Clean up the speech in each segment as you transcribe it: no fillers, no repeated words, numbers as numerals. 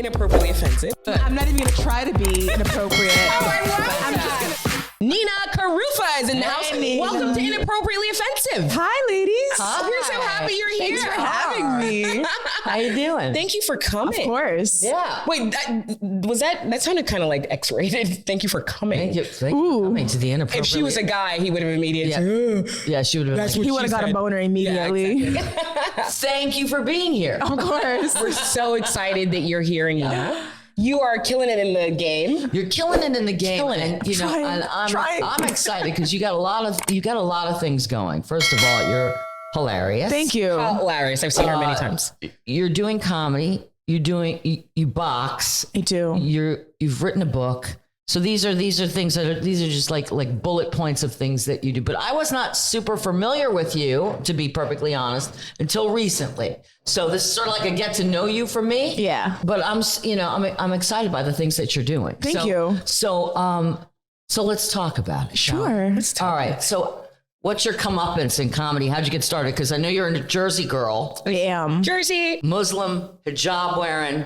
inappropriately offensive. I'm not even gonna try to be inappropriate. I love I'm that. just gonna. Nina Kharoufeh is in the house. Nina. Welcome to Inappropriately Offensive. Hi, ladies. Hi. We're so happy you're here. Thanks for having me. How you doing? Thank you for coming. Of course. Yeah. Wait, that sounded kind of like X-rated. Thank you for coming. Thank you for coming to the inappropriate. If she was a guy, he would have immediately Yeah, she would have been like, He would have got a boner immediately. Yeah, thank you for being here. Of course. We're so excited that you're here, Nina. You are killing it in the game. You're killing it in the game, Killing it. and you know, Trying, and trying. I'm excited because you got a lot of things going. First of all, you're hilarious. Thank you. Hilarious. I've seen her many times. You're doing comedy. You box. I do. You've written a book. So these are things these are just like bullet points of things that you do. But I was not super familiar with you, to be perfectly honest, until recently. So this is sort of like a get to know you for me. Yeah. But I'm excited by the things that you're doing. Thank you. So let's talk about it. shall we? Sure. All right. So what's your comeuppance in comedy? How'd you get started? Because I know you're a Jersey girl, I am. Jersey. Muslim, hijab wearing,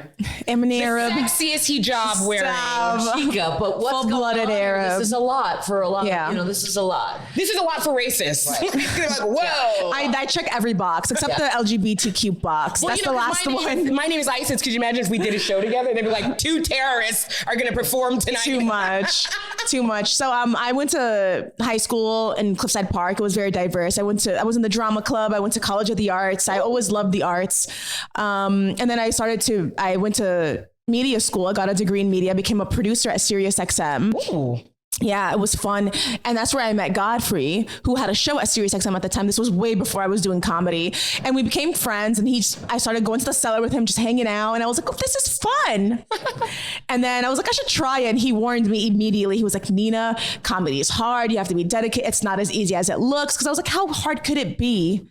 I'm an Arab. Sexiest hijab wearing. Stop. chica. But what's Full-blooded going on? Arab. This is a lot for a lot. Yeah. This is a lot. This is a lot for racists. They're like, whoa. I check every box except the LGBTQ box. Well, That's you know, the last one. My name is Isis. Could you imagine if we did a show together? They'd be like, 2 terrorists are going to perform tonight. Too much. Too much. So I went to high school in Cliffside Park. It was very diverse. I was in the drama club. I went to College of the Arts. I always loved the arts. And then I went to media school. I got a degree in media. I became a producer at SiriusXM. Ooh. Yeah, it was fun. And that's where I met Godfrey, who had a show at SiriusXM at the time. This was way before I was doing comedy. And we became friends, and I started going to the cellar with him, just hanging out. And I was like, oh, this is fun. And then I was like, I should try it. And he warned me immediately. He was like, Nina, comedy is hard. You have to be dedicated. It's not as easy as it looks. Because I was like, how hard could it be?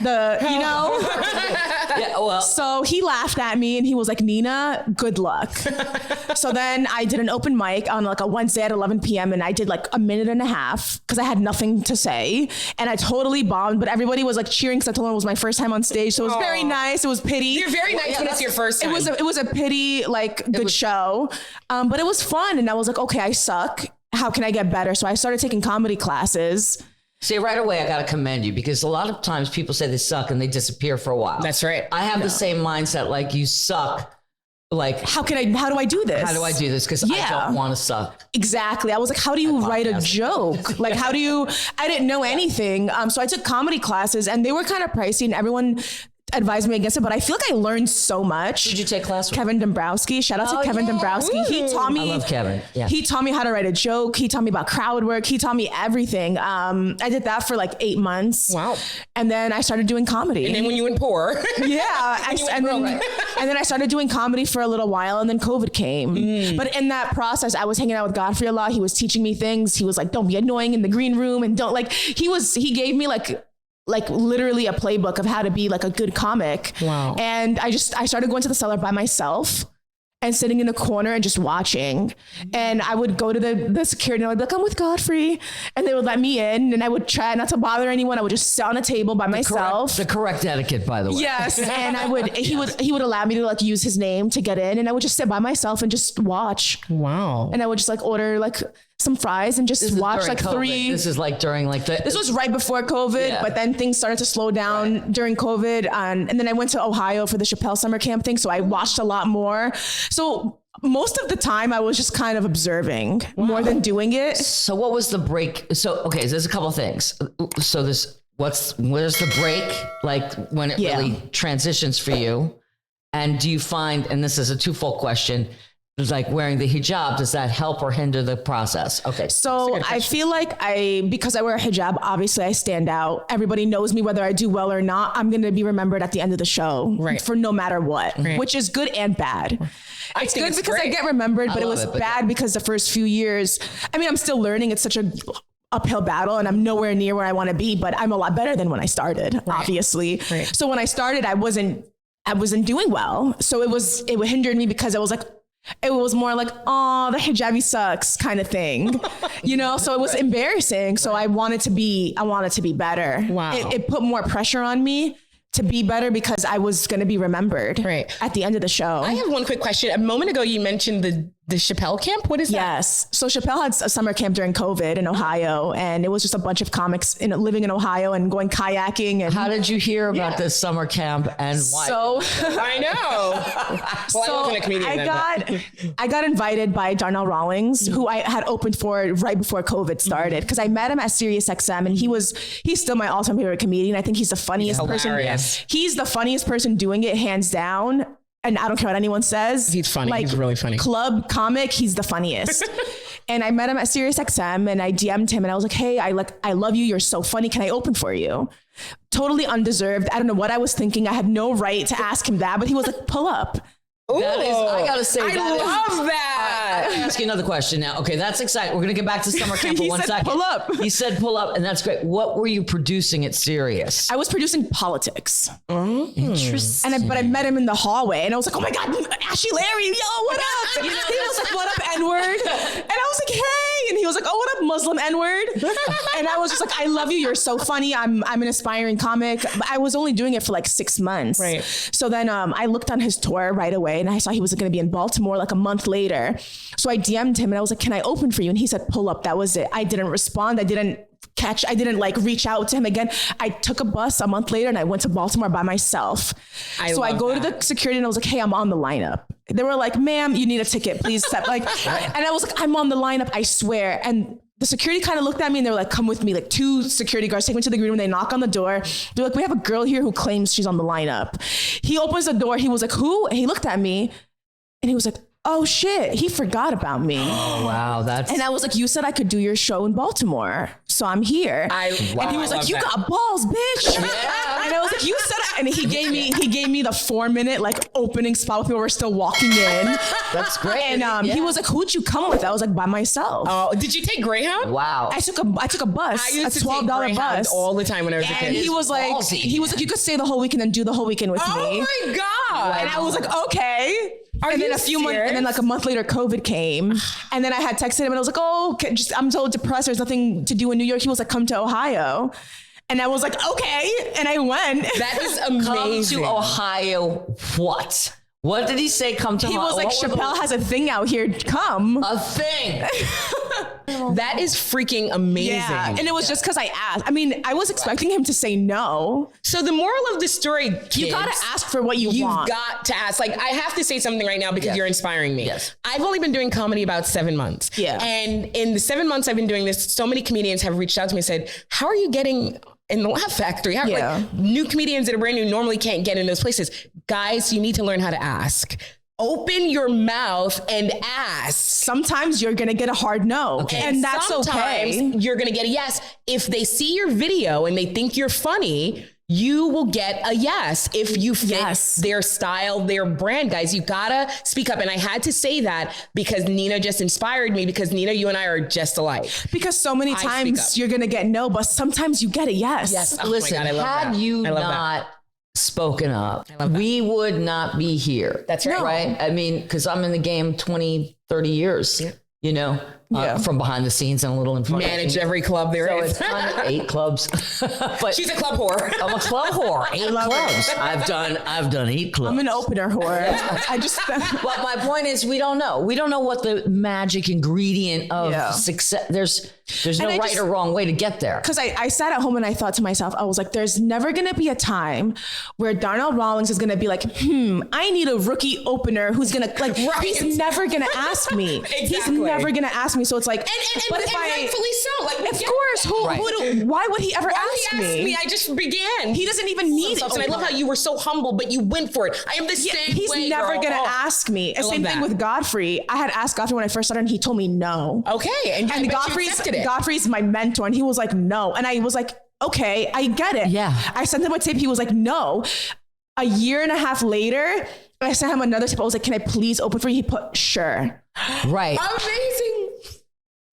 Yeah, well, So he laughed at me and he was like, Nina, good luck. So then I did an open mic on like a Wednesday at 11 p.m. and I did like a minute and a half because I had nothing to say and I totally bombed, but everybody was like cheering because I told them it was my first time on stage. So it was very nice. It was pity. You're very nice when it's your first time. It was a pity, like good show. But it was fun. And I was like, okay, I suck. How can I get better? So I started taking comedy classes. see, right away, I got to commend you because a lot of times people say they suck and they disappear for a while. That's right. I have the same mindset, like you suck. Like, How do I do this? how do I do this? Because I don't want to suck. Exactly. I was like, how do you write a joke? Like, I didn't know anything. So I took comedy classes and they were kind of pricey and everyone advised me against it, but I feel like I learned so much. Did you take class with Kevin Dombrowski? Shout out to Kevin Dombrowski. He taught me. I love Kevin. Yeah. He taught me how to write a joke. He taught me about crowd work. He taught me everything. I did that for like 8 months. Wow. And then I started doing comedy. And then when you went poor. Yeah. And then I started doing comedy for a little while and then COVID came. But in that process, I was hanging out with Godfrey a lot. He was teaching me things. He was like, don't be annoying in the green room and don't like, he gave me like literally a playbook of how to be like a good comic. Wow. And I started going to the cellar by myself and sitting in a corner and just watching. And I would go to the security and I would be like, I'm with Godfrey. And they would let me in and I would try not to bother anyone. I would just sit on a table by myself. The correct etiquette, by the way. Yes. And he would allow me to like use his name to get in and I would just sit by myself and just watch. Wow. And I would just like order like some fries and just watch like COVID. 3. This is like during like the. This was right before COVID, but then things started to slow down during COVID. And then I went to Ohio for the Chappelle summer camp thing. So I watched a lot more. So most of the time I was just kind of observing more than doing it. So what was the break? So there's a couple of things. So where's the break? Like when it really transitions for you? And do you find, and this is a twofold question, like wearing the hijab, does that help or hinder the process? Okay. So I feel like because I wear a hijab, obviously I stand out. Everybody knows me, whether I do well or not. I'm going to be remembered at the end of the show for no matter what, which is good and bad. It's good because I get remembered, but it was bad because the first few years, I mean, I'm still learning. It's such a uphill battle and I'm nowhere near where I want to be, but I'm a lot better than when I started, obviously. Right. So when I started, I wasn't doing well. So it hindered me because I was like, it was more like, oh, the hijabi sucks kind of thing, so it was embarrassing. So I wanted to be better. Wow. It put more pressure on me to be better because I was going to be remembered at the end of the show. I have one quick question. A moment ago, you mentioned the Chappelle camp. What is that? Yes. So Chappelle had a summer camp during COVID in Ohio, and it was just a bunch of comics living in Ohio and going kayaking. And how did you hear about this summer camp and why? So I know. Well, I wasn't a comedian I got invited by Darnell Rawlings, who I had opened for right before COVID started, because I met him at SiriusXM, and he's still my all-time favorite comedian. I think he's the funniest person. He's the funniest person doing it, hands down. And I don't care what anyone says. He's funny. He's really funny. Club comic, he's the funniest. And I met him at SiriusXM, and I DM'd him, and I was like, hey, I love you. You're so funny. Can I open for you? Totally undeserved. I don't know what I was thinking. I had no right to ask him that, but he was like, pull up. Ooh, I gotta say, I love that. I'm gonna ask you another question now. Okay, that's exciting. We're gonna get back to summer camp for 1 second. Pull up. He said pull up, and that's great. What were you producing at Sirius? I was producing politics. Interesting. But I met him in the hallway, and I was like, oh my God, Ashley Larry, yo, what up? He was like, what up, N-word? And I was like, hey. And he was like, oh, what up, Muslim N-word? And I was just like, I love you. You're so funny. I'm an aspiring comic. But I was only doing it for like 6 months. Right. So then I looked on his tour right away, and I saw he was going to be in Baltimore like a month later. So I DM'd him, and I was like, can I open for you? And he said, pull up. That was it. I didn't respond. I didn't like reach out to him again. I took a bus a month later, and I went to Baltimore by myself. I go to the security, and I was like, hey, I'm on the lineup. They were like, ma'am, you need a ticket, please step. And I was like, I'm on the lineup, I swear. And the security kind of looked at me, and they were like, come with me. Like 2 security guards take me to the green room. They knock on the door. They're like, we have a girl here who claims she's on the lineup. He opens the door. He was like, who? And he looked at me, and he was like, oh shit, he forgot about me. Oh, wow. And I was like, you said I could do your show in Baltimore, so I'm here. And he was like, you got balls, bitch. Yeah. And I was like, you said it. And he gave me the 4-minute like opening spot with me where we're still walking in. That's great. And he was like, who'd you come with? I was like, by myself. Oh, did you take Greyhound? Wow. I took a bus. I used a to $12 take bus all the time when I was a kid. And he was like, you could stay the whole weekend and do the whole weekend with me. Oh my God. And I was like, okay. And then like a month later, COVID came, and then I had texted him, and I was like, "Oh, I'm so depressed. There's nothing to do in New York." He was like, "Come to Ohio," and I was like, "Okay," and I went. That is amazing. Come to Ohio. What? What did he say? Come to Ohio? He was like, Chappelle has a thing out here. Come. A thing. That is freaking amazing. Yeah. And it was just because I asked. I mean, I was expecting him to say no. So the moral of the story, kids, you gotta ask for what you want. You've got to ask. Like, I have to say something right now because you're inspiring me. Yes. I've only been doing comedy about 7 months. Yeah. And in the 7 months I've been doing this, so many comedians have reached out to me and said, how are you getting in the Laugh Factory? Like, new comedians that are brand new normally can't get in those places. Guys, you need to learn how to ask. Open your mouth and ask. Sometimes you're going to get a hard no. Okay. And that's okay. You're going to get a yes. If they see your video and they think you're funny, you will get a yes. If you fit their style, their brand, guys, you gotta speak up. And I had to say that because Nina just inspired me, because Nina, you and I are just alike. Because so many times you're going to get no, but sometimes you get a yes. Yes. Oh listen, my God, I love had that. you not spoken up, we would not be here. That's right. Right? I mean, because I'm in the game 20, 30 years, you know, from behind the scenes and a little in front. Manage every club there is. It's kind of 8 clubs. But she's a club whore. I'm a club whore. 8 clubs. I've done 8 clubs. I'm an opener whore. I just. But my point is, we don't know. We don't know what the magic ingredient of success. There's no right or wrong way to get there. Because I sat at home and I thought to myself, I was like, there's never going to be a time where Darnell Rawlings is going to be like, I need a rookie opener who's going to, like, he's never going to ask me. Exactly. He's never going to ask me. So it's like, but rightfully so. Like, of course, why would he ever ask me? I just began. He doesn't even need it. And I love how you were so humble, but you went for it. I am the same way, He's never going to ask me. And same thing with Godfrey. I had asked Godfrey when I first started, and he told me no. Okay. And Godfrey's my mentor, and he was like, no. And I was like, okay, I get it. Yeah. I sent him a tape. He was like, no. A year and a half later, I sent him another tape. I was like, can I please open for you? He put, sure. Right. Amazing.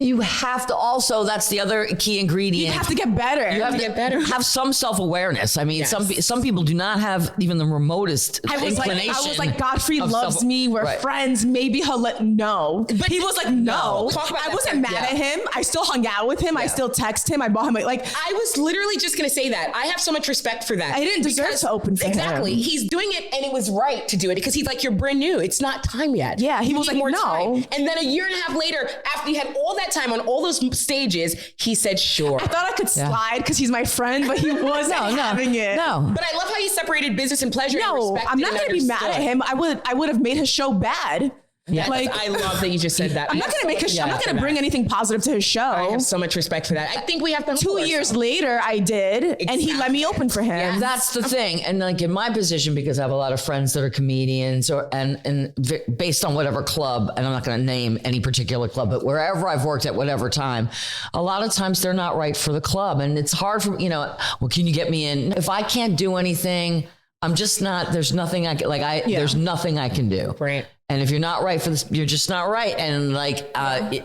You have to also, that's the other key ingredient. You have to get better. You have to get better. Have some self-awareness. I mean, Yes. some people do not have even the remotest inclination. I was like, Godfrey loves me. We're friends. Maybe he'll but he was like, no. I wasn't mad at him. I still hung out with him. I still text him. I bought him like. I was literally just going to say that. I have so much respect for that. I didn't deserve to open for him. Exactly. He's doing it and it was right to do it because he's like, you're brand new. It's not time yet. Yeah. He was like, more no. time. And then a year and a half later, after you had all that time on all those stages, he said, sure. I thought I could slide because he's my friend, but he wasn't having it. No. But I love how you separated business and pleasure. No, and I'm not going to be mad at him. I would have made his show bad. Yeah, like I love that you just said that. I'm not going to bring anything positive to his show. I have so much respect for that. I think we have to. 2 years later, I did, and he let me open for him. Yes. That's the thing. And like in my position, because I have a lot of friends that are comedians, and based on whatever club, and I'm not going to name any particular club, but wherever I've worked at whatever time, a lot of times they're not right for the club, and it's hard for well, can you get me in? If I can't do anything, I'm just not. There's nothing I can There's nothing I can do. Right. And if you're not right for this, you're just not right. And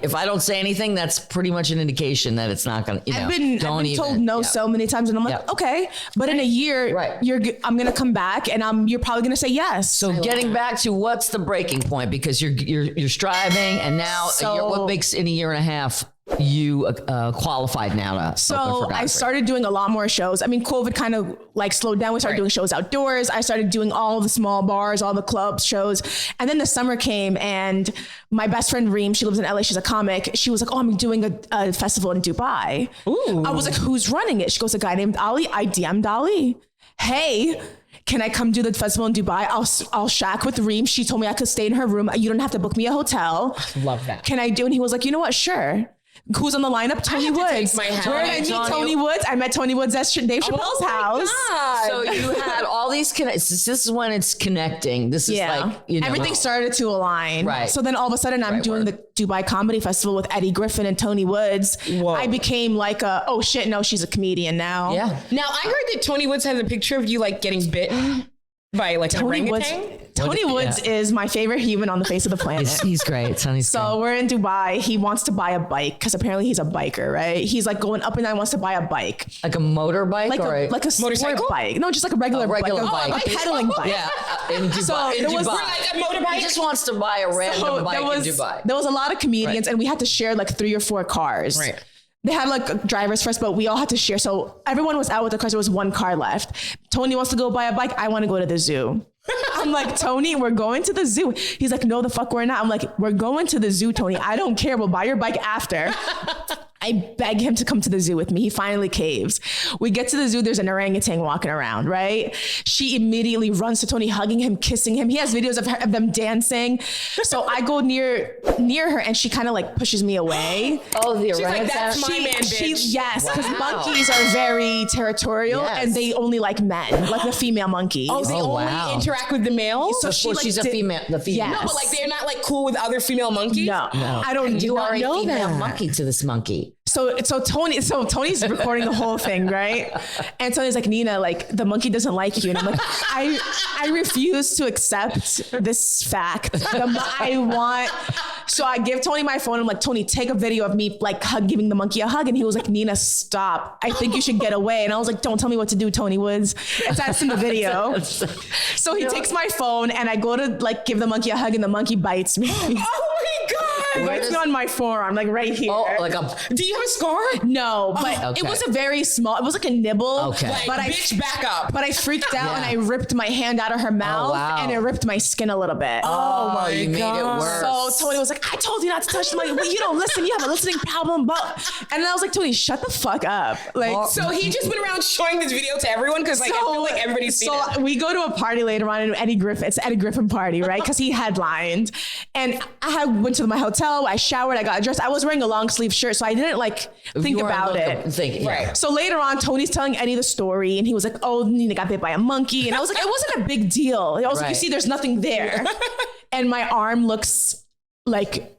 if I don't say anything, that's pretty much an indication that it's not going to, I've been told no so many times, and I'm like, okay, but in a year, I'm going to come back, and you're probably going to say yes. So getting back to what's the breaking point, because you're striving, and now what makes in a year and a half you qualified now to so I started doing a lot more shows. I mean, COVID kind of slowed down. We started doing shows outdoors. I started doing all the small bars, all the clubs shows. And then the summer came, and my best friend Reem, she lives in LA, she's a comic. She was like, oh, I'm doing a festival in Dubai. Ooh. I was like, who's running it? She goes, a guy named Ali. I DM'd Ali. Hey, can I come do the festival in Dubai? I'll shack with Reem. She told me I could stay in her room. You don't have to book me a hotel. Love that. Can I do? And he was like, you know what? Sure. Who's on the lineup? Tony Woods. Where did I meet Tony Woods? I met Tony Woods at Dave Chappelle's house. God. So you had all these this is when it's connecting. This is everything started to align. Right. So then all of a sudden I'm doing the Dubai Comedy Festival with Eddie Griffin and Tony Woods. Whoa. I became like oh shit, no, she's a comedian now. Yeah. Now I heard that Tony Woods has a picture of you getting bitten by an orangutan. Tony Woods is my favorite human on the face of the planet. He's great. So we're in Dubai. He wants to buy a bike because apparently he's a biker, right? He's going up and down, wants to buy a bike. Like a motorbike? Like a motorcycle bike. No, just like a regular bike. A pedaling bike. Yeah. In Dubai. So in there was a motorbike. He just wants to buy a random bike in Dubai. There was a lot of comedians and we had to share 3 or 4 cars. Right. They had drivers first, but we all had to share. So everyone was out with their cars. There was 1 car left. Tony wants to go buy a bike. I want to go to the zoo. I'm like, Tony, we're going to the zoo. He's like, no, the fuck we're not. I'm like, we're going to the zoo, Tony. I don't care. We'll buy your bike after. I beg him to come to the zoo with me. He finally caves. We get to the zoo. There's an orangutan walking around, right? She immediately runs to Tony, hugging him, kissing him. He has videos of them dancing. So I go near her and she kind of pushes me away. Oh, the orangutan. Like, that's my man, bitch. Yes, because monkeys are very territorial and they only like men, like the female monkeys. Oh, they only interact with the males? So she's a female. The female. Yes. No, but they're not cool with other female monkeys? No. I don't you are a know female that. monkey to this monkey. So Tony's recording the whole thing, right? And Tony's like, Nina, the monkey doesn't like you. And I'm like, I refuse to accept this fact. So I give Tony my phone. I'm like, Tony, take a video of me giving the monkey a hug. And he was like, Nina, stop. I think you should get away. And I was like, don't tell me what to do, Tony Woods. That's in the video. So he takes my phone and I go to give the monkey a hug and the monkey bites me. Oh my God. Bites me on my forearm, right here. Oh, do you have a scar? No, but it was a very small, it was a nibble. Okay. But bitch, back up. But I freaked out and I ripped my hand out of her mouth and it ripped my skin a little bit. Oh my God. Made it worse. So Tony was like, I told you not to touch the monkey. Well, you don't listen. You have a listening problem. And then I was like, Tony, shut the fuck up. So he just went around showing this video to everyone because I feel like everybody's seen it. So we go to a party later on and it's Eddie Griffin party, right? Because he headlined. And I went to my hotel. I showered. I got dressed. I was wearing a long sleeve shirt. So I didn't think about it. Right. So later on, Tony's telling Eddie the story and he was like, oh, Nina got bit by a monkey. And I was like, it wasn't a big deal. I was like, you see, there's nothing there. And my arm looks like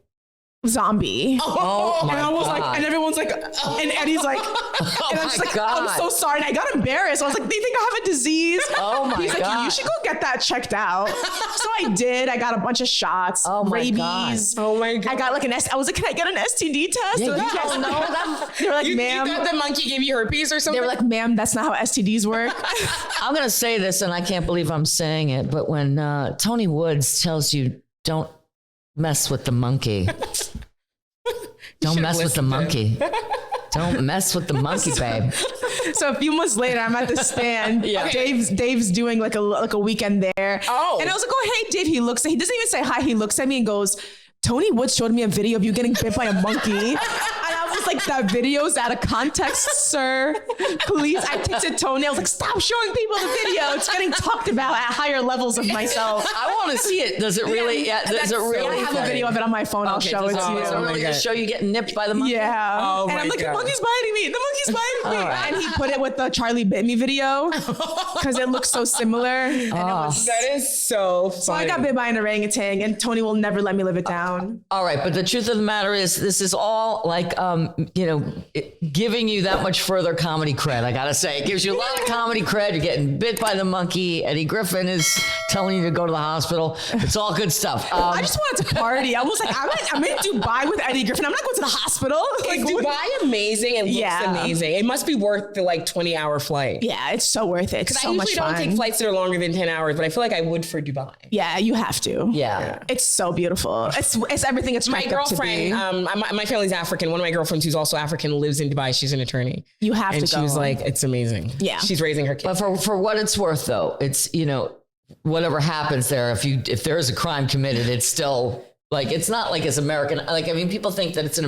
zombie. Oh and I was like, and everyone's like, and Eddie's like, and I'm just like, I'm so sorry. And I got embarrassed. I was like, they think I have a disease. Oh my He's God. like, you should go get that checked out. So I did. I got a bunch of shots. Oh my rabies. God. Oh my God. I got like I was like, can I get an STD test? Yeah, So you you don't know that. They were like, You ma'am. thought the monkey gave you herpes or something? They were like, ma'am, that's not how STDs work. I'm going to say this, and I can't believe I'm saying it, but when Tony Woods tells you, don't mess with the monkey. Don't mess with the monkey. Don't mess with the monkey, babe. So a few months later, I'm at the stand. Yeah. Dave's doing like a weekend there. Oh. And I was like, oh, hey, Dave. He doesn't even say hi. He looks at me and goes, Tony Woods showed me a video of you getting bit by a monkey. And I was like, that video's out of context, sir. Please. I texted Tony. I was like, stop showing people the video. It's getting talked about at higher levels of myself. I want to see it. Does it really? Yeah. Does it really? I have a video of it on my phone. I'll show it to you. Does it really show you getting nipped by the monkey? Yeah. Oh and I'm my like, God. the monkey's biting me. The monkey's biting me. right. And he put it with the Charlie Bit Me video because it looks so similar. And it was, That is so funny. so I got bit by an orangutan, and Tony will never let me live it down. All right, but the truth of the matter is, this is all like, giving you that much further comedy cred. I gotta say, it gives you a lot of comedy cred. You're getting bit by the monkey. Eddie Griffin is telling you to go to the hospital. It's all good stuff. I just wanted to party. I was like, I'm in Dubai with Eddie Griffin. I'm not going to the hospital. Like, Is Dubai amazing? It looks amazing. It must be worth the 20-hour flight. yeah, it's so worth it. It's so I much usually fun. don't take flights that are longer than 10 hours, but I feel like I would for Dubai. Yeah, you have to. yeah. It's so beautiful. It's everything it's My cracked up to be. girlfriend, my family's African. One of my girlfriends who's also African lives in Dubai. She's an attorney. You have and to she go. was like, it's amazing. Yeah. She's raising her kids. But for what it's worth, though, it's, whatever happens there, if there is a crime committed, it's still like, it's not like it's American. Like, I mean, people think that it's an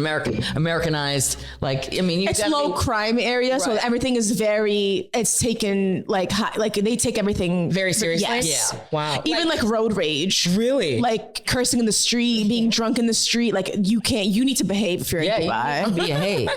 Americanized, it's low crime area. So Right. everything is it's taken like they take everything Very seriously? Yes. Yeah. Wow. Even like road rage. Really? Like cursing in the street, being drunk in the street. Like you need to behave if you're in Dubai. you behave.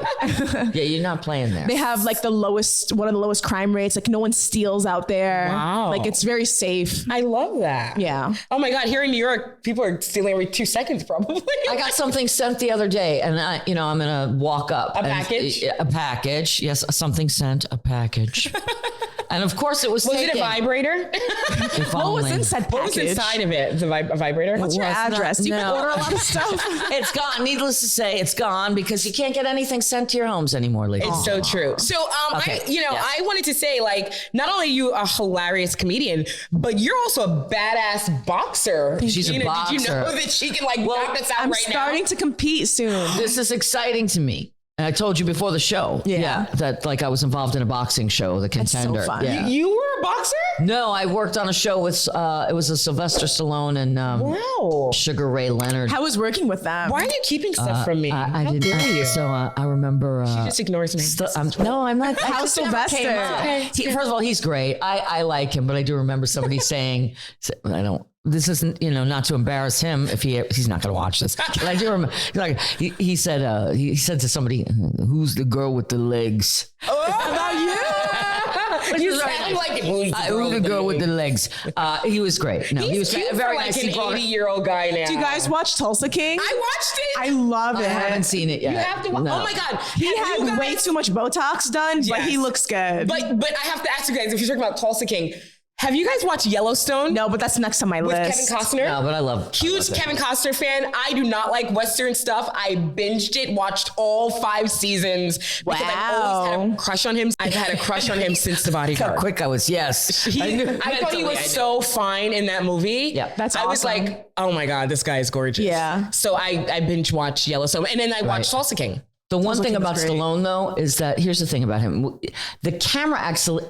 Yeah, you're not playing there. They have like one of the lowest crime rates. Like no one steals out there. Wow. Like it's very safe. I love that. Yeah. Oh my God. Here in New York, people are stealing every 2 seconds probably. I got something sent the other day, and I'm gonna walk up. A package? A package. Yes, something sent. A package. And of course, it was Was it taken. a vibrator? What was inside package? What was inside of it? A vibrator? What's your was not- address? You can no. order a lot of stuff. It's gone. Needless to say, it's gone because you can't get anything sent to your homes anymore, ladies. It's so true. So, Okay. I wanted to say, not only are you a hilarious comedian, but you're also a badass boxer. She's a Gina, boxer. Did you know that she can knock us out I'm right starting to compete soon. This is exciting to me. And I told you before the show, Yeah. that I was involved in a boxing show, The Contender. fun. Yeah. now? You were a boxer? No, I worked on a show with it was a Sylvester Stallone and Wow. Sugar Ray Leonard. How was working with them? Why are you keeping stuff from me? I How didn't. dare you? So I remember. She just ignores me. No, I'm not. How Sylvester? First of all, he's great. I like him, but I do remember somebody saying, I don't. This isn't, not to embarrass him if he's not going to watch this. But I do remember, he said to somebody, "Who's the girl with the legs?" About you? You sound like it. Who's the girl with the legs? He was great. No, he was cute very for nice. an He brought it- 80-year-old guy now. Do you guys watch Tulsa King? I watched it. I love it. I haven't seen it yet. You have to. No. Oh my God. He had way too much Botox done, but he Yes. looks good. But I have to ask you guys, if you're talking about Tulsa King, have you guys watched Yellowstone? no, but that's next on my With list. Kevin Costner? No, but I love Huge Kevin Costner fan. I do not like Western stuff. I binged it, watched all 5 seasons. Because I've always had a crush on him. I've had a crush on him since The how Bodyguard. quick I was. Yes, I thought he was so fine in that movie. Yeah, that's I was awesome. like, oh my God, this guy is gorgeous. Yeah. So I binge watched Yellowstone. And then I watched Tulsa King. The one thing King about was great. Stallone, though, is that here's the thing about him: the camera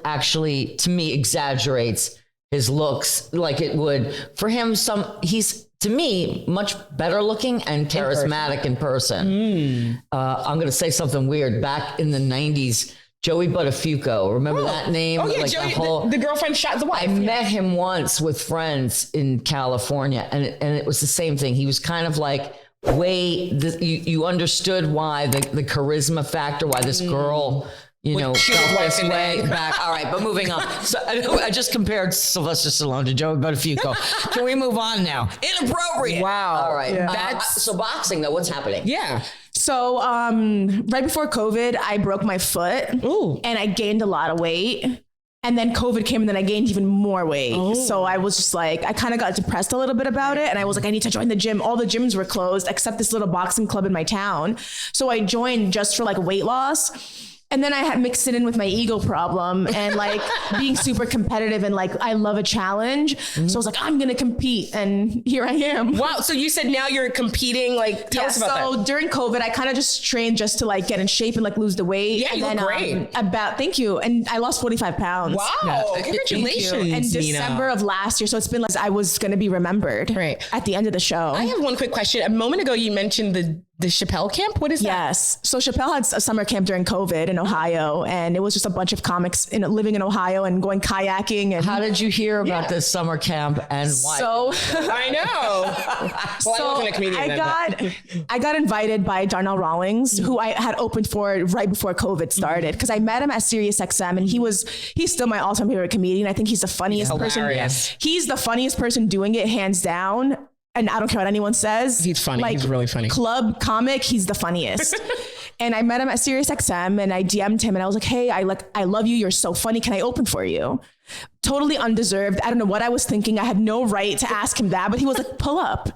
actually, to me, exaggerates his looks like it would for him. He's, to me, much better looking and charismatic in person. I'm going to say something weird. Back in the 90s, Joey Buttafuoco, remember that name? Oh yeah, Like Joey, the girlfriend shot the wife. I met him once with friends in California, and it was the same thing. He was kind of like you understood why the charisma factor, why this girl felt this way back. All right, but moving on. So I just compared Sylvester Stallone to Joey Buttafuoco. Can we move on now? Inappropriate. Wow. All right. Yeah. So boxing though, what's happening? Yeah. So right before COVID, I broke my foot. Ooh. And I gained a lot of weight. And then COVID came and then I gained even more weight. Oh. So I was just like, I kind of got depressed a little bit about it. And I was like, I need to join the gym. All the gyms were closed except this little boxing club in my town. So I joined just for like weight loss. And then I had mixed it in with my ego problem and like being super competitive and like, I love a challenge. Mm-hmm. So I was like, I'm going to compete. And here I am. Wow. So you said now you're competing. Like, tell us about that. So during COVID, I kind of just trained just to like get in shape and like lose the weight. Yeah, you look great. Thank you. And I lost 45 pounds. Wow. Yeah. Congratulations. In December of last year. So it's been like, I was going to be remembered at the end of the show. I have one quick question. A moment ago, you mentioned the Chappelle camp. What is that? Yes. So Chappelle had a summer camp during COVID in Ohio, and it was just a bunch of comics living in Ohio and going kayaking. And how did you hear about this summer camp and why? So I know. Well, I wasn't a comedian. I got invited by Darnell Rawlings, who I had opened for right before COVID started, because I met him at Sirius XM, and he's still my all-time favorite comedian. I think he's the funniest person. He's the funniest person doing it, hands down. And I don't care what anyone says. He's funny. Like, he's really funny. Club comic, he's the funniest. And I met him at Sirius XM and I DM'd him and I was like, hey, I love you. You're so funny. Can I open for you? Totally undeserved. I don't know what I was thinking. I had no right to ask him that, but he was like, pull up.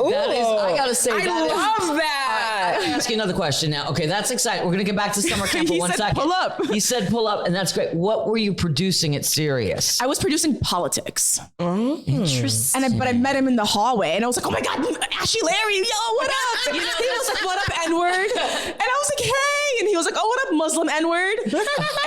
Ooh, I gotta say, I love that. I'm gonna ask you another question now. Okay, that's exciting. We're gonna get back to summer camp for 1 second. Pull up. He said pull up, and that's great. What were you producing at Sirius? I was producing politics. Interesting. But I met him in the hallway, and I was like, oh my God, Ashley Larry, yo, what up? He was like, what up, N-word? And I was like, hey. And he was like, oh, what up, Muslim N-word?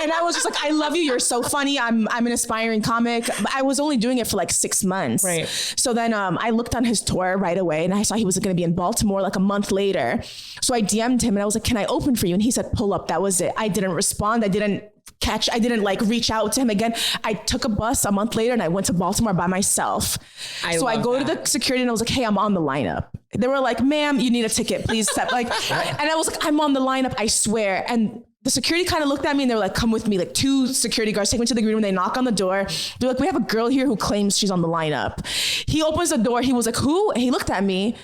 And I was just like, I love you. You're so funny. I'm an aspiring comic. But I was only doing it for like 6 months. Right. So then I looked on his tour right away, and I saw he was going to be in Baltimore like a month later. So I DM'd him and I was like, can I open for you? And he said, pull up. That was it. I didn't respond. I didn't like reach out to him again. I took a bus a month later and I went to Baltimore by myself. I go to the security and I was like, hey, I'm on the lineup. They were like, ma'am, you need a ticket, please step. And I was like, I'm on the lineup, I swear. And the security kind of looked at me and they were like, come with me. Like 2 security guards take me to the green room. They knock on the door. They're like, we have a girl here who claims she's on the lineup. He opens the door. He was like, who? And he looked at me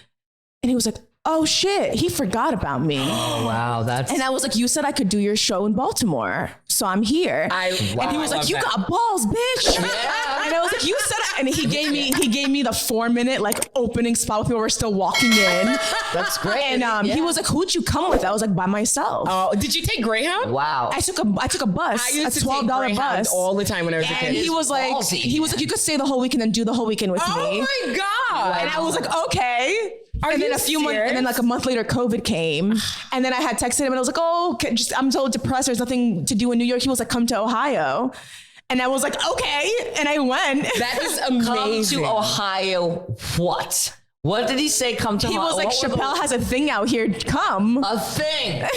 and he was like, oh shit, he forgot about me. Oh, wow. And I was like, you said I could do your show in Baltimore. So I'm here. And he was like, you got balls, bitch. Yeah. And I was like, you said it. And he gave me the 4-minute like opening spot. People were still walking in. That's great. And he was like, who'd you come with? I was like, by myself. Oh, did you take Greyhound? Wow. I took a bus. I used a to $12 take bus all the time when I was a kid. And he was like, you could stay the whole weekend and do the whole weekend with me. Oh my God. And I was like, okay. And then like a month later, COVID came. And then I had texted him and I was like, oh, I'm so depressed. There's nothing to do in New York. He was like, come to Ohio. And I was like, okay. And I went. That is amazing. Come to Ohio. What? What did he say? Come to Ohio? He was like, Chappelle has a thing out here. Come. A thing.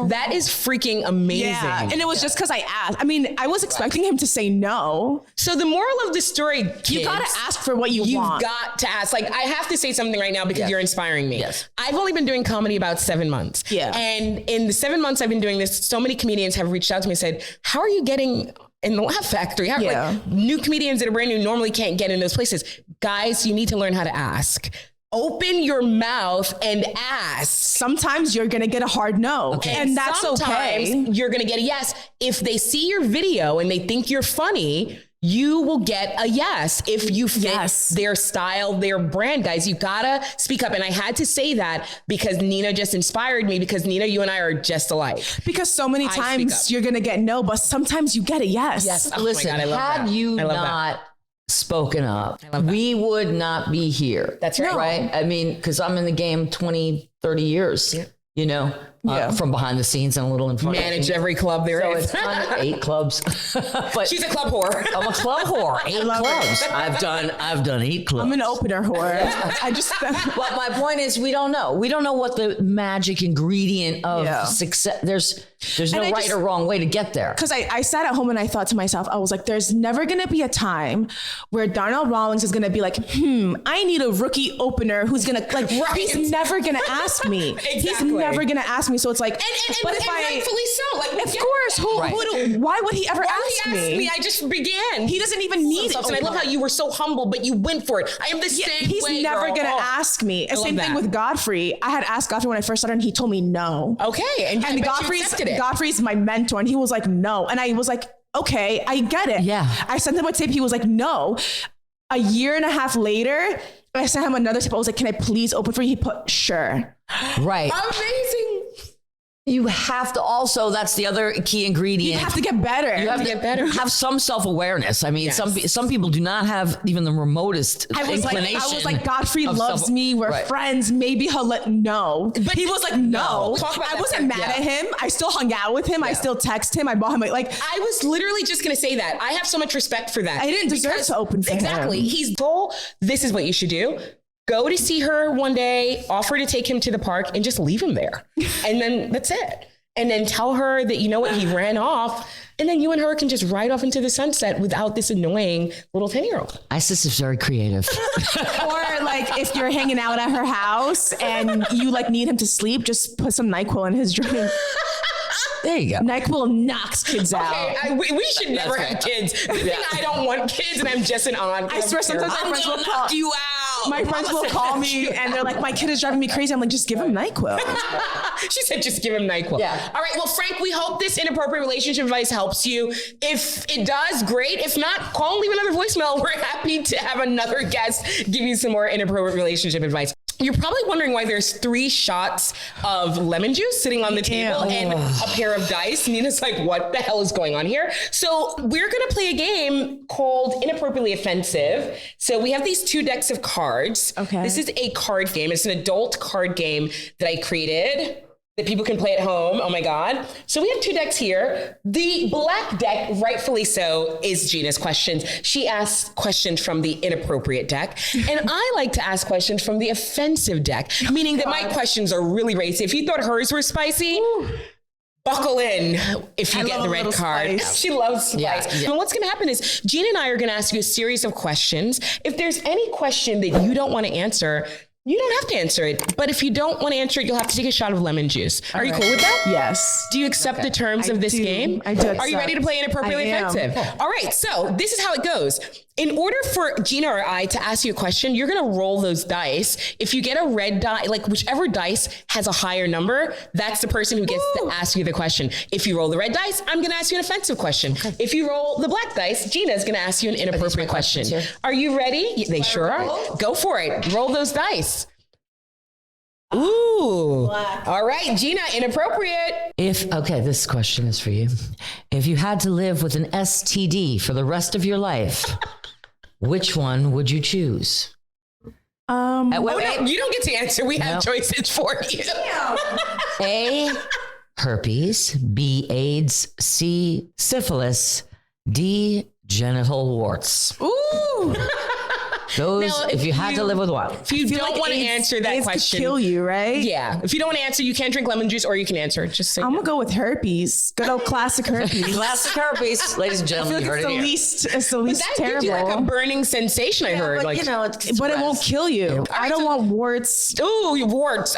That is freaking amazing. Yeah. And it was just because I asked. I mean, I was expecting him to say no. So the moral of the story, kids, you got to ask for what you want. You've got to ask. Like, I have to say something right now because you're inspiring me. Yes. I've only been doing comedy about 7 months. Yeah. And in the 7 months I've been doing this, so many comedians have reached out to me and said, how are you getting in the Laugh Factory? Like, new comedians that are brand new normally can't get in those places. Guys, you need to learn how to ask. Open your mouth and ask. Sometimes you're going to get a hard no. Okay. And that's okay. You're going to get a yes. If they see your video and they think you're funny, you will get a yes. If you fit their style, their brand, guys, you gotta speak up. And I had to say that because Nina just inspired me, because Nina, you and I are just alike. Because so many times you're going to get no, but sometimes you get a yes. Yes. Oh listen, my God, I love had that. you not spoken up, we would not be here. That's right. Right? I mean, because I'm in the game 20, 30 years, you know, from behind the scenes and a little in front. Manage every club there is. It's 8 clubs. But she's a club whore. I'm a club whore. 8 clubs. I've done 8 clubs. I'm an opener whore. But my point is, we don't know. We don't know what the magic ingredient of success. There's no right or wrong way to get there. Because I sat at home and I thought to myself, I was like, there's never going to be a time where Darnell Rawlings is going to be like, I need a rookie opener who's going to, like, he's never going to ask me. Exactly. He's never going to ask me. me. So it's like, but if rightfully so. Like, of course, why would he ever ask me? I just began. He doesn't even need it. And I love how you were so humble, but you went for it. I am the same He's way, never going to ask me. Same thing with Godfrey. I had asked Godfrey when I first started and he told me no. Okay. And Godfrey's my mentor and he was like, no. And I was like, okay, I get it. Yeah. I sent him a tape. He was like, no. A year and a half later, I sent him another tip. I was like, can I please open for you? He put, sure. Right. Amazing. You have to also, that's the other key ingredient. You have to get better. You have to get better. Have some self-awareness. I mean, some people do not have even the remotest inclination. I was like, Godfrey loves me. We're friends. Maybe he'll no. But he was like, no. I wasn't mad at him. I still hung out with him. I still text him. I bought him like. I was literally just going to say that. I have so much respect for that. I didn't deserve to open for him. Exactly. He's told, this is what you should do. Go to see her one day, offer to take him to the park and just leave him there. And then that's it. And then tell her that, you know what, he ran off. And then you and her can just ride off into the sunset without this annoying little 10-year-old. Isis is very creative. Or like if you're hanging out at her house and you like need him to sleep, just put some NyQuil in his drink. There you go. NyQuil knocks kids out. We should never have kids. The thing I don't want kids and I'm just an aunt. I swear sometimes my friends will call you out. My friends will call me and they're like, my kid is driving me crazy. I'm like, just give him NyQuil. She said, just give him NyQuil. Yeah. All right. Well, Frank, we hope this inappropriate relationship advice helps you. If it does, great. If not, call and leave another voicemail. We're happy to have another guest give you some more inappropriate relationship advice. You're probably wondering why there's 3 shots of lemon juice sitting on the table and a pair of dice. Nina's like, what the hell is going on here? So we're going to play a game called Inappropriately Offensive. So we have these 2 decks of cards. Okay. This is a card game. It's an adult card game that I created that people can play at home. Oh my God. So we have 2 decks here. The black deck, rightfully so, is Gina's questions. She asks questions from the inappropriate deck. And I like to ask questions from the offensive deck, meaning that my questions are really racy. If you thought hers were spicy, buckle in if you get the red card. Spice. She loves spice. Yeah. And what's going to happen is Gina and I are going to ask you a series of questions. If there's any question that you don't want to answer, you don't have to answer it, but if you don't want to answer it, you'll have to take a shot of lemon juice. Are you cool with that? Yes. Do you accept the terms of this game? I do. Are you ready to play Inappropriately Offensive? All right, so this is how it goes. In order for Gina or I to ask you a question, you're going to roll those dice. If you get a red die, like whichever dice has a higher number, that's the person who gets to ask you the question. If you roll the red dice, I'm going to ask you an offensive question. Okay. If you roll the black dice, Gina's going to ask you an inappropriate question. Are you ready? They sure are. Go for it. Roll those dice. Ooh. Black. All right, Gina, inappropriate. This question is for you. If you had to live with an STD for the rest of your life, which one would you choose? No, you don't get to answer. We have choices for you. A, herpes, B, AIDS, C, syphilis, D, genital warts. Ooh. Those, now, if you had to live with one. If you don't want to answer that question. Could kill you, right? Yeah. If you don't want to answer, you can't drink lemon juice or you can answer. Just say I'm going to go with herpes. Good old classic herpes. Classic herpes. Ladies and gentlemen, you heard it here. It's the least terrible. Gives you like a burning sensation, I heard. But, but it won't kill you. I don't want warts. Ooh, warts.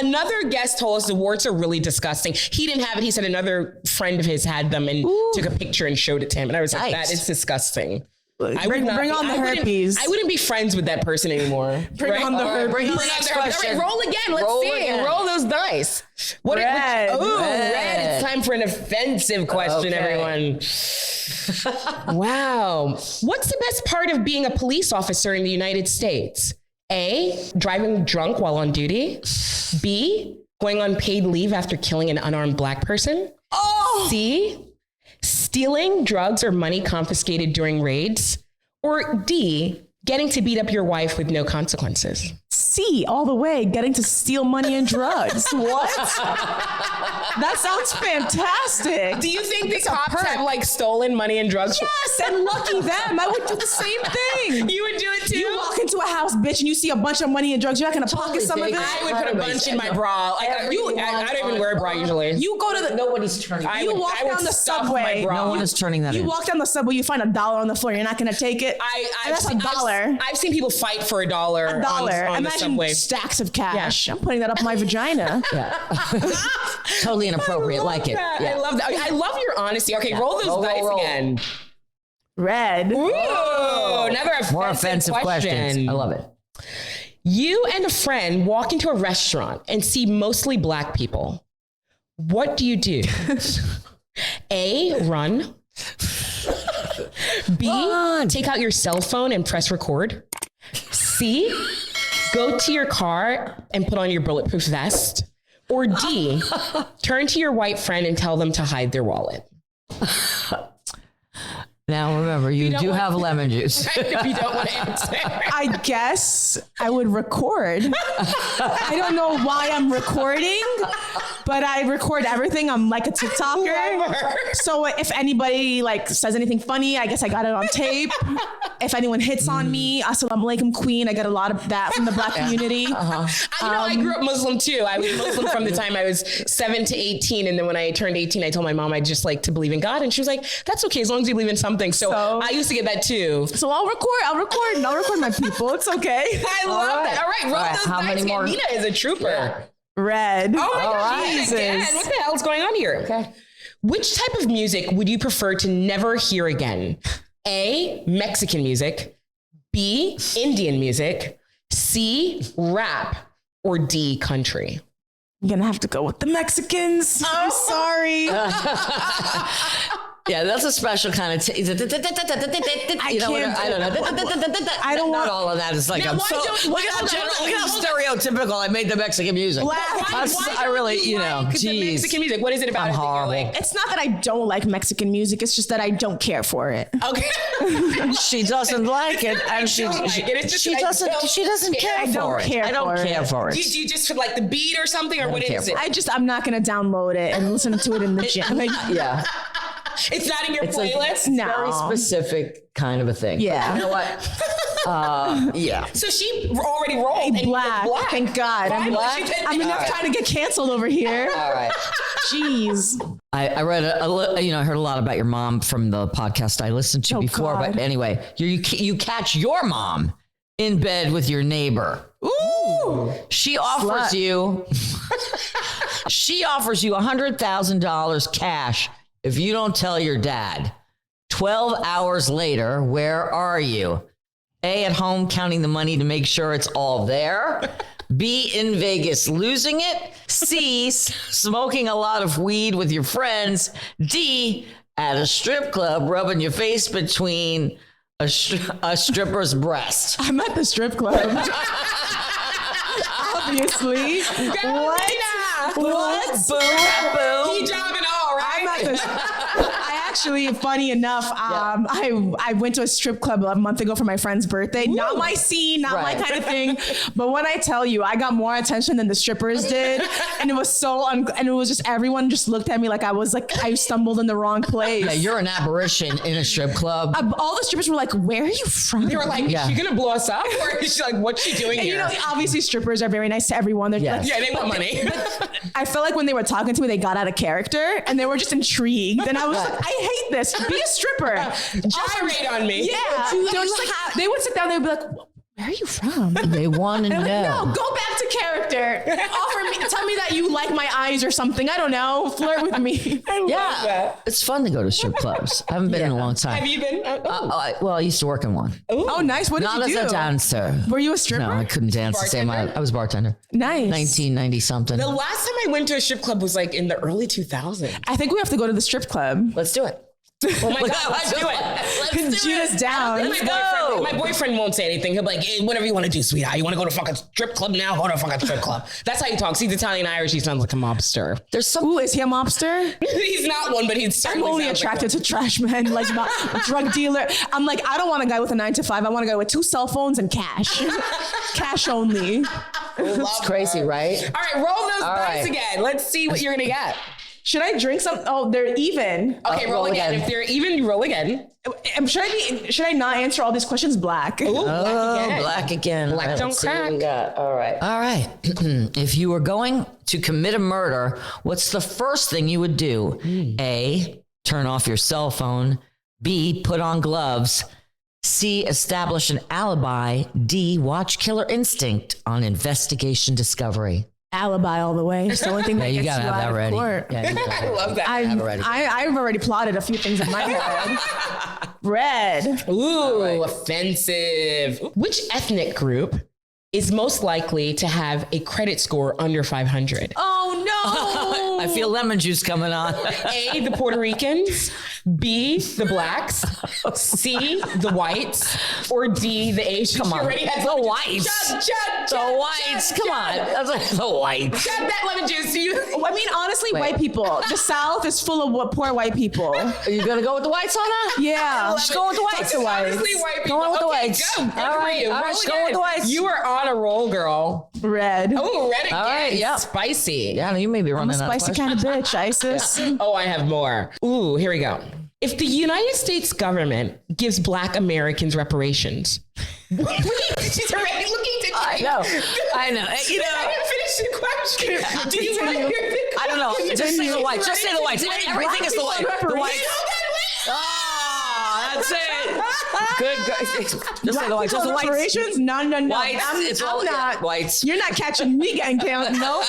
Another guest told us the warts are really disgusting. He didn't have it. He said another friend of his had them and took a picture and showed it to him. And I was like, that is disgusting. Bring on the herpes. I wouldn't be friends with that person anymore. Bring on the herpes. All right, roll again. Let's see. Roll those dice. Red. Red. It's time for an offensive question, everyone. Wow. What's the best part of being a police officer in the United States? A, driving drunk while on duty. B, going on paid leave after killing an unarmed Black person. C, stealing drugs or money confiscated during raids, or D, getting to beat up your wife with no consequences? C, all the way, getting to steal money and drugs. What? That sounds fantastic. Do you think the cops have stolen money and drugs? Yes, and lucky them. I would do the same thing. You would do it too? You walk into a house, bitch, and you see a bunch of money and drugs, you're not gonna pocket some of it. I would put a bunch in my bra. Like I don't even wear a bra usually. You go to the nobody's turning. You walk down the subway. No one is turning that. You walk down the subway, you find $1 on the floor. You're not gonna take it. That's $1. I've seen people fight for $1 on the subway. Stacks of cash. Yeah. I'm putting that up my vagina. Yeah. Totally inappropriate. Like it. Yeah. I love that. I love your honesty. Okay, roll those dice again. Red. Ooh, another more offensive questions. I love it. You and a friend walk into a restaurant and see mostly black people. What do you do? A, run. B, take out your cell phone and press record. C, go to your car and put on your bulletproof vest. Or D, turn to your white friend and tell them to hide their wallet. Now remember, you do have lemon juice. If you don't want to answer. I guess I would record. I don't know why I'm recording, but I record everything. I'm like a TikToker. So if anybody like says anything funny, I guess I got it on tape. If anyone hits on me, assalamu alaikum queen, I get a lot of that from the black community. I grew up Muslim too. I was Muslim from the time I was 7 to 18. And then when I turned 18, I told my mom I'd just like to believe in God. And she was like, that's okay, as long as you believe in something. So I used to get that too. So I'll record my people. It's okay. I love that. All right, roll those How many more? Nina is a trooper. Yeah. Red. Oh my God, Jesus. Again. What the hell's going on here? Okay. Which type of music would you prefer to never hear again? A, Mexican music. B, Indian music. C, rap. Or D, country. I'm gonna have to go with the Mexicans. I'm sorry. Yeah, that's a special kind of. I don't know. I don't want all of that. It's like I'm so. Look at how stereotypical I made the Mexican music. I really, geez. Mexican music. What is it about? I'm horrible. It's not that I don't like Mexican music. It's just that I don't care for it. Okay. She doesn't like it, and she doesn't care for it. I don't care for it. Do you just like the beat or something, or what is it? I'm not gonna download it and listen to it in the gym. Yeah. It's not in your playlist? No. Very specific kind of a thing. Yeah. But you know what? Yeah. So she already rolled. Black. Thank God. I'm enough trying to get canceled over here. All right. Jeez. I read I heard a lot about your mom from the podcast I listened to before. God. But anyway, you catch your mom in bed with your neighbor. Ooh. She offers you $100,000 cash if you don't tell your dad. 12 hours later, where are you? A, at home counting the money to make sure it's all there. B, in Vegas losing it. C, smoking a lot of weed with your friends. D, at a strip club rubbing your face between a stripper's breast. I'm at the strip club. Obviously. What? Boom. He job and all, right? Actually, funny enough, I went to a strip club a month ago for my friend's birthday. Ooh. Not my scene, not my kind of thing. But when I tell you, I got more attention than the strippers did, and it was and it was just everyone just looked at me like I stumbled in the wrong place. Yeah, you're an apparition in a strip club. All the strippers were like, "Where are you from?" They were like, "Is she gonna blow us up, or is she like, what's she doing here?" Obviously, strippers are very nice to everyone. They're like, they want money. I felt like when they were talking to me, they got out of character and they were just intrigued. And I was like, I hate this. Be a stripper. Gyrate on me. Yeah. They would sit down. They'd be like, where are you from? They want to know. No, go back to character. Tell me that you like my eyes or something. I don't know. Flirt with me. I love that. It's fun to go to strip clubs. I haven't been in a long time. Have you been? Well, I used to work in one. Oh, nice. What did you do? Not as a dancer. Were you a stripper? No, I couldn't dance the same. I was a bartender. Nice. 1990 something. The last time I went to a strip club was like in the early 2000s. I think we have to go to the strip club. Let's do it. Oh my God, let's do it. Gina's down. My boyfriend won't say anything. He'll be like, hey, whatever you want to do, sweetheart. You want to go to a fucking strip club now? Go to a fucking strip club. That's how he talks. He's Italian Irish. He sounds like a mobster. Ooh, is he a mobster? He's not one, but he's I'm only attracted to trash men, like a drug dealer. I'm like, I don't want a guy with a 9-to-5. I want a guy with 2 cell phones and cash. Cash only. It's crazy, right? All right, roll those dice again. Let's see what you're going to get. Should I drink some? Oh, they're even. Okay, roll again. If they're even, you roll again. Should I not answer all these questions? Black. Ooh, black again. Black don't crack. All right. If you were going to commit a murder, what's the first thing you would do? A, turn off your cell phone. B, put on gloves. C, establish an alibi. D, watch Killer Instinct on Investigation Discovery. Alibi all the way. It's the only thing that you gets gotta you have out that of ready. court. Yeah, I love that. I've already plotted a few things in my head. Red. Ooh, offensive. Which ethnic group is most likely to have a credit score under 500? Oh no! I feel lemon juice coming on. A, the Puerto Ricans, B, the blacks, C, the whites, or D, the Asians. Come on. The whites. The whites. Come on. That's like the whites. Chug that lemon juice. I mean, honestly, white people. The South is full of poor white people. Are you going to go with the whites on that? Yeah. Just go with the whites. Honestly, white people. Going with the whites. Go. All right. Just go with the whites. You are on a roll, girl. Red. Oh, red again. All right, yeah. Spicy. Yeah, you may be running I'm a spicy kind of bitch, Isis. Oh, I have more. Ooh, here we go. If the United States government gives Black Americans reparations, she's already looking to I know. You know, I didn't finish the question. Do you want to hear the question? I don't know. Just say the whites. Just say the whites. Everything is the white. The whites. Oh, that's it. Good. Just say the whites. Just the whites. Reparations? No. Whites. I'm not. Whites. You're not catching me getting down. No.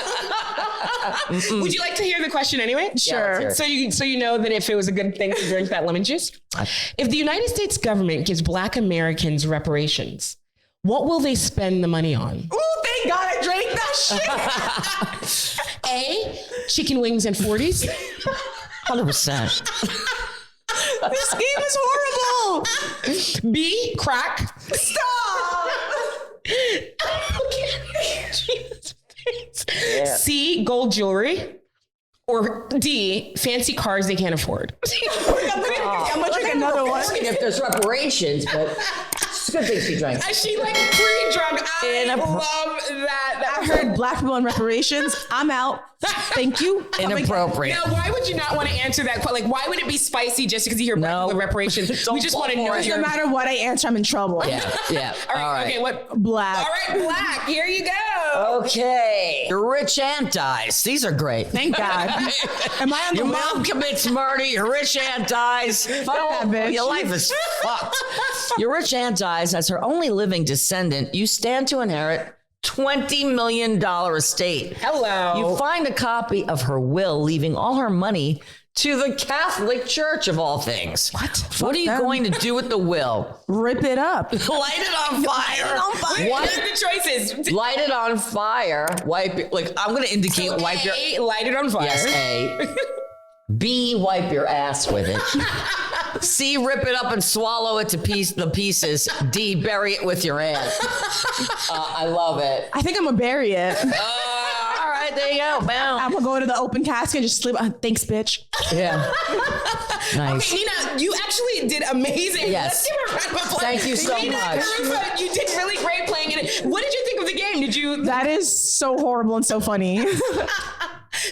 Would you like to hear the question anyway? Sure. Yeah, so you know that if it was a good thing to drink that lemon juice? If the United States government gives Black Americans reparations, what will they spend the money on? Ooh, thank God I drank that shit. A, chicken wings and 40s. 100%. This game is horrible. B, crack. Stop. Yeah. C, gold jewelry. Or D, fancy cars they can't afford. I'm gonna drink another one. If there's reparations, but it's a good thing she drank. She like pre-drunk. I love that. I heard Black people and reparations. I'm out. Thank you. Inappropriate. Now, why would you not want to answer that? Like, why would it be spicy just because you hear Black people and reparations? We just want to know. No matter what I answer, I'm in trouble. Yeah. All right. Okay. What? Black. All right, Black. Here you go. Okay. Your rich aunt dies. These are great. Thank God. Am I on the Your mom commits murder. Your rich aunt dies. Fuck that bitch. Your life is fucked. Your rich aunt dies. As her only living descendant, you stand to inherit $20 million estate. Hello. You find a copy of her will, leaving all her money to the Catholic Church of all things. What are you going to do with the will? Rip it up. Light it on fire. What are the choices? Light it on fire. Wipe. Like I'm going to indicate. So wipe A, your. light it on fire. Yes. A. B. Wipe your ass with it. C. Rip it up and swallow it to the pieces. D. Bury it with your aunt. I love it. I think I'm gonna bury it. All right, there you go. Boom. I'm gonna go to the open casket and just sleep. Thanks, bitch. Yeah. Nice. Okay, Nina, you actually did amazing. Yes. Let's give her a round of applause. Thank you so Nina much. Kharoufeh, you did really great playing it. What did you think of the game? Did you? That is so horrible and so funny.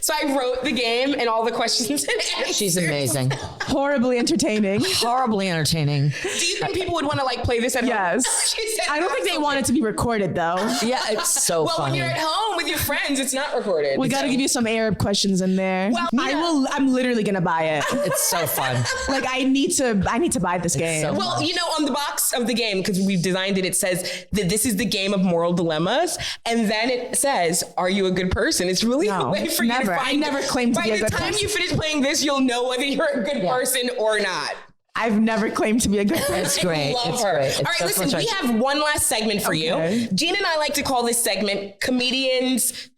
So I wrote the game and all the questions and answers. She's amazing. Horribly entertaining. Horribly entertaining. Do you think people would want to like play this at home? Yes. She said I don't think they absolutely. want it to be recorded though. Yeah, it's so Well, funny. when you're at home with your friends, it's not recorded. We got to give you some Arab questions in there. Well, Nina- I'm literally gonna buy it. It's so fun. Like I need to buy this game. so Well, you know, on the box of the game, because we've designed it, it says that this is the game of moral dilemmas. And then it says, are you a good person? It's really a No, way for never. you to I find never claimed to be a good By the time person. you finish playing this, you'll know whether you're a good person or not. I've never claimed to be a good person. It's great. Love It's her. great. It's All right, so listen, fun. we have one last segment for Okay. you. Gina and I like to call this segment comedians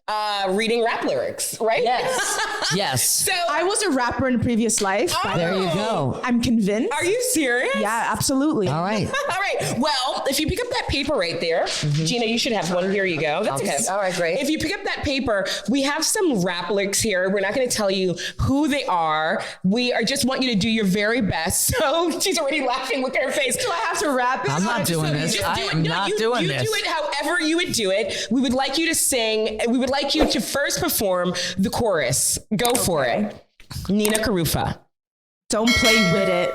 reading rap lyrics, right? Yes. Yes. So I was a rapper in a previous life. Oh. There you go. I'm convinced. Are you serious? Yeah, absolutely. All right. All right. Well, if you pick up that paper right there, Gina, you should have one. Here you go. That's okay. All right, great. If you pick up that paper, we have some rap lyrics here. We're not going to tell you who they are. We are just want you to do your very best. So she's already laughing. Look at her face. Do I have to rap it? I'm not doing this. Just I do it. am No, not you doing do this. it however you would do it. We would like you to sing. We would like you to first perform the chorus. Go for it. Nina Kharoufeh. Don't play with it.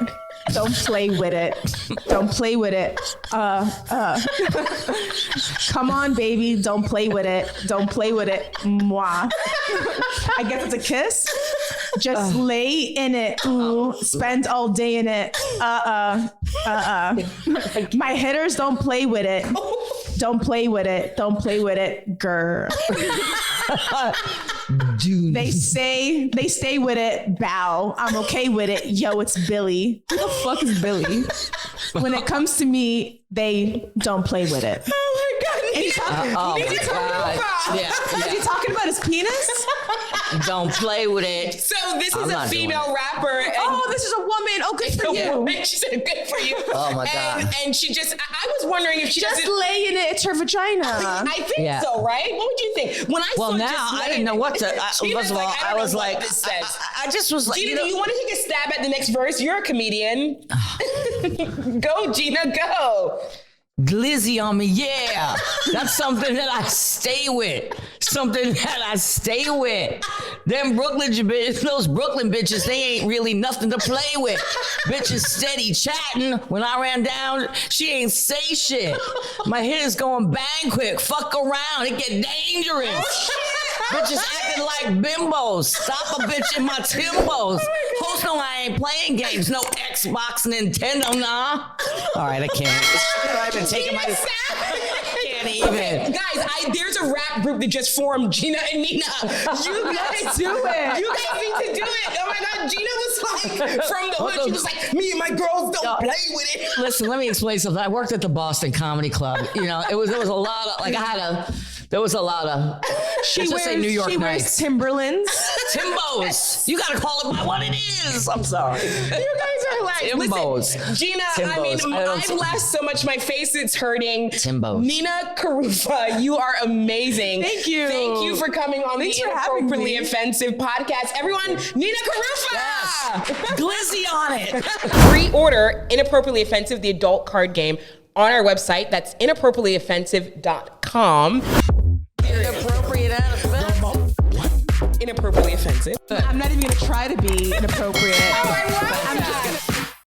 Don't play with it. Don't play with it. Come on, baby. Don't play with it. Don't play with it. Mwah. I guess it's a kiss. Just lay in it. Ooh, spend all day in it. My hitters don't play with it. Don't play with it. Don't play with it, girl. Dude. They stay with it. Bow. I'm okay with it. Yo, it's Billy. Who the fuck is Billy? When it comes to me, they don't play with it. Oh my God. Is he talking about his penis? Don't play with it. So this is a female rapper. And this is a woman. Oh, good for you. She said, good for you. Oh my God. And she just, I was wondering if she just doesn't lay in it. It's her vagina. I think so, right? What would you think? When I saw now just I didn't know what to. First of all, I was like, I just was like, Gina, do you want to take a stab at the next verse? You're a comedian. Go, Gina, go. Glizzy on me, yeah. That's something that I stay with. Something that I stay with. Them those Brooklyn bitches, they ain't really nothing to play with. Bitches steady chatting. When I ran down, she ain't say shit. My head is going bang quick. Fuck around. It get dangerous. Bitches acting like bimbos. Stop a bitch in my Timbos. Hoes know I ain't playing games. No Xbox, Nintendo, nah. All right, I can't. I've been taking my... Can't even. Okay, guys, there's a rap group that just formed, Gina and Nina. You guys do it. You guys need to do it. Oh my God, Gina was like, from the hood, she was like, me and my girls don't play with it. Listen, let me explain something. I worked at the Boston Comedy Club. You know, there was a lot of, like, there was a lot of, she wears Timberlands. Timbos. You gotta call it by what it is. I'm sorry. You guys are like, Timbos. Listen, Gina, Timbos. I mean, I've laughed so much, my face is hurting. Timbos. Nina Kharoufeh, you are amazing. Thank you. Thank you for coming on the Inappropriately Offensive podcast. Everyone, Nina Kharoufeh. Yes. Glizzy on it. Pre-order Inappropriately Offensive, the adult card game, on our website. That's inappropriatellyoffensive.com. Inappropriate and offensive. Inappropriately offensive. I'm not even gonna try to be inappropriate. Oh, I love that. I'm just gonna